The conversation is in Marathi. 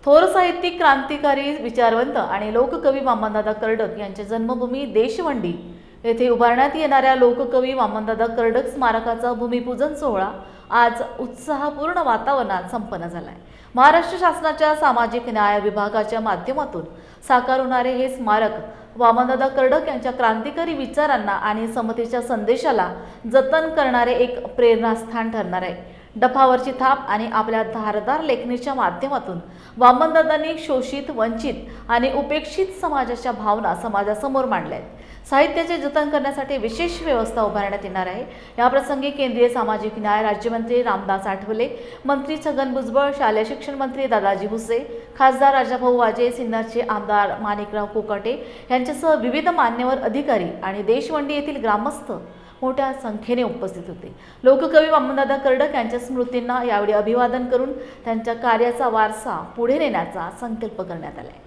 थोर साहित्यिक, क्रांतिकारी, विचारवंत आणि लोककवी वामनदादा कर्डक यांची जन्मभूमी देशवंडी येथे उभारण्यात येणाऱ्या लोककवी वामनदादा कर्डक स्मारकाचा भूमिपूजन सोहळा आज उत्साहपूर्ण वातावरणात संपन्न झालाय। महाराष्ट्र शासनाच्या सामाजिक न्याय विभागाच्या माध्यमातून साकार होणारे हे स्मारक वामनदादा कर्डक यांच्या क्रांतिकारी विचारांना आणि समतेच्या संदेशाला जतन करणारे एक प्रेरणास्थान ठरणार आहे। डफावरची थाप आणि आपल्या धारदार लेखणीच्या माध्यमातून वामनदादांनी शोषित, वंचित आणि उपेक्षित समाजाच्या भावना समाजासमोर मांडल्या आहेत। साहित्याचे जतन करण्यासाठी विशेष व्यवस्था उभारण्यात येणार आहे। या प्रसंगी केंद्रीय सामाजिक न्याय राज्यमंत्री रामदास आठवले, मंत्री छगन भुजबळ, शालेय शिक्षण मंत्री दादाजी भुसे, खासदार राजाभाऊ वाजे, सिन्नरचे आमदार माणिकराव कोकाटे यांच्यासह विविध मान्यवर अधिकारी आणि देशवंडी येथील ग्रामस्थ मोठ्या संख्येने उपस्थित होते। लोककवी वामनदादा कर्डक यांच्या स्मृतींना यावेळी अभिवादन करून त्यांच्या कार्याचा वारसा पुढे नेण्याचा संकल्प करण्यात आला।